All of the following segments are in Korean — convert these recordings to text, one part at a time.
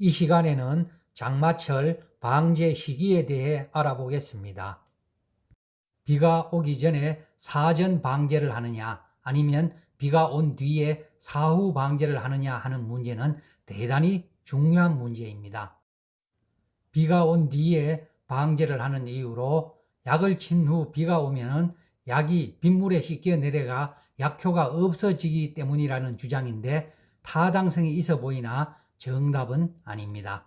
이 시간에는 장마철 방제 시기에 대해 알아보겠습니다. 비가 오기 전에 사전 방제를 하느냐 아니면 비가 온 뒤에 사후 방제를 하느냐 하는 문제는 대단히 중요한 문제입니다. 비가 온 뒤에 방제를 하는 이유로 약을 친 후 비가 오면은 약이 빗물에 씻겨 내려가 약효가 없어지기 때문이라는 주장인데 타당성이 있어 보이나 정답은 아닙니다.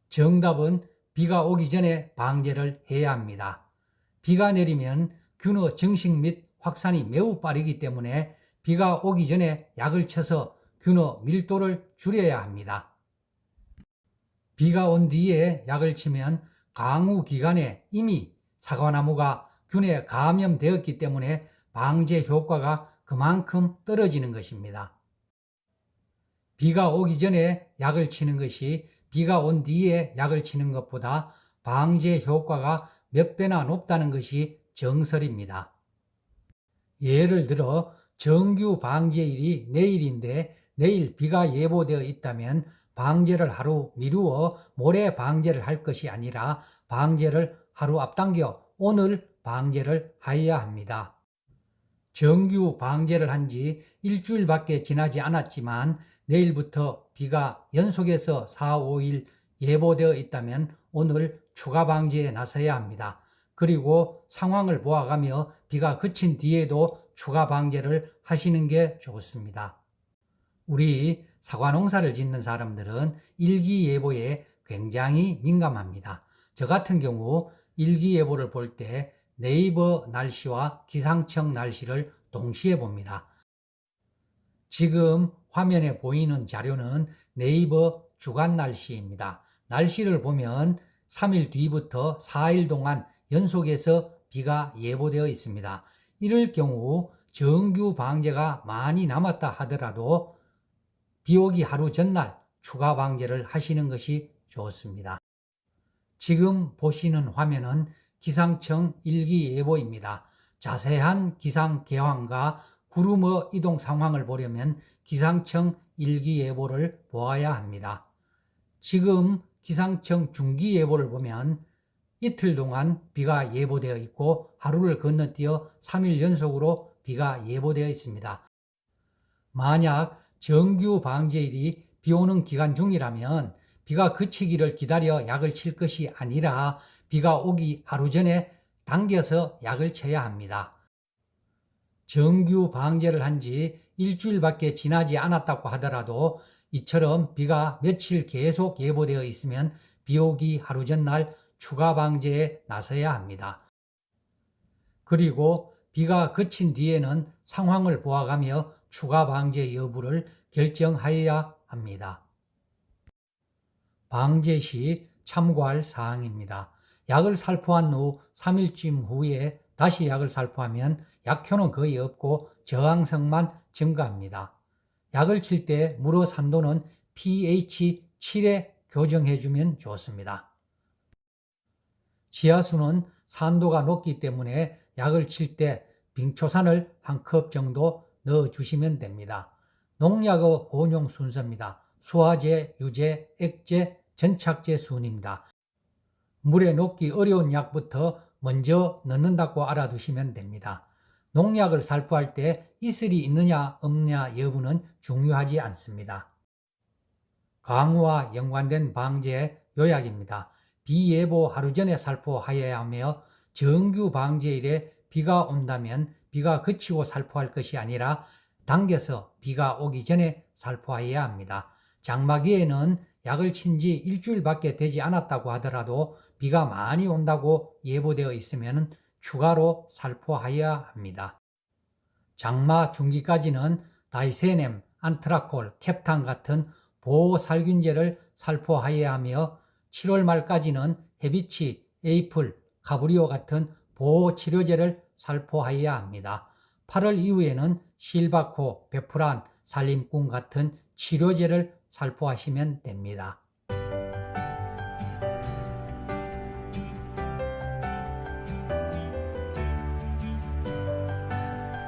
정답은 비가 오기 전에 방제를 해야 합니다. 비가 내리면 균의 증식 및 확산이 매우 빠르기 때문에 비가 오기 전에 약을 쳐서 균의 밀도를 줄여야 합니다. 비가 온 뒤에 약을 치면 강우 기간에 이미 사과나무가 균에 감염되었기 때문에 방제 효과가 그만큼 떨어지는 것입니다. 비가 오기 전에 약을 치는 것이 비가 온 뒤에 약을 치는 것보다 방제 효과가 몇 배나 높다는 것이 정설입니다. 예를 들어 정규 방제일이 내일인데 내일 비가 예보되어 있다면 방제를 하루 미루어 모레 방제를 할 것이 아니라 방제를 하루 앞당겨 오늘 방제를 하여야 합니다. 정규 방제를 한 지 일주일밖에 지나지 않았지만 내일부터 비가 연속해서 4, 5일 예보되어 있다면 오늘 추가 방제에 나서야 합니다. 그리고 상황을 보아가며 비가 그친 뒤에도 추가 방제를 하시는 게 좋습니다. 우리 사과 농사를 짓는 사람들은 일기예보에 굉장히 민감합니다. 저 같은 경우 일기예보를 볼 때 네이버 날씨와 기상청 날씨를 동시에 봅니다. 지금 화면에 보이는 자료는 네이버 주간 날씨입니다. 날씨를 보면 3일 뒤부터 4일 동안 연속해서 비가 예보되어 있습니다. 이럴 경우 정규 방제가 많이 남았다 하더라도 비 오기 하루 전날 추가 방제를 하시는 것이 좋습니다. 지금 보시는 화면은 기상청 일기예보입니다. 자세한 기상 개황과 구름의 이동 상황을 보려면 기상청 일기예보를 보아야 합니다. 지금 기상청 중기예보를 보면 이틀 동안 비가 예보되어 있고 하루를 건너뛰어 3일 연속으로 비가 예보되어 있습니다. 만약 정규 방제일이 비 오는 기간 중이라면 비가 그치기를 기다려 약을 칠 것이 아니라 비가 오기 하루 전에 당겨서 약을 쳐야 합니다. 정규 방제를 한 지 일주일밖에 지나지 않았다고 하더라도 이처럼 비가 며칠 계속 예보되어 있으면 비 오기 하루 전날 추가 방제에 나서야 합니다. 그리고 비가 그친 뒤에는 상황을 보아가며 추가 방제 여부를 결정하여야 합니다. 방제 시 참고할 사항입니다. 약을 살포한 후 3일쯤 후에 다시 약을 살포하면 약효는 거의 없고 저항성만 증가합니다. 약을 칠 때 물의 산도는 pH 7에 교정해주면 좋습니다. 지하수는 산도가 높기 때문에 약을 칠 때 빙초산을 한 컵 정도 넣어주시면 됩니다. 농약의 혼용 순서입니다. 수화제, 유제, 액제, 전착제 순입니다. 물에 녹기 어려운 약부터 먼저 넣는다고 알아두시면 됩니다. 농약을 살포할 때 이슬이 있느냐 없느냐 여부는 중요하지 않습니다. 강우와 연관된 방제 요약입니다. 비 예보 하루 전에 살포하여야 하며 정규 방제일에 비가 온다면 비가 그치고 살포할 것이 아니라 당겨서 비가 오기 전에 살포하여야 합니다. 장마기에는 약을 친 지 일주일밖에 되지 않았다고 하더라도 비가 많이 온다고 예보되어 있으면 추가로 살포하여야 합니다. 장마 중기까지는 다이세넴, 안트라콜, 캡탄 같은 보호살균제를 살포하여야 하며 7월 말까지는 헤비치, 에이플, 가브리오 같은 보호치료제를 살포하여야 합니다. 8월 이후에는 실바코, 베프란, 살림꾼 같은 치료제를 살포하시면 됩니다.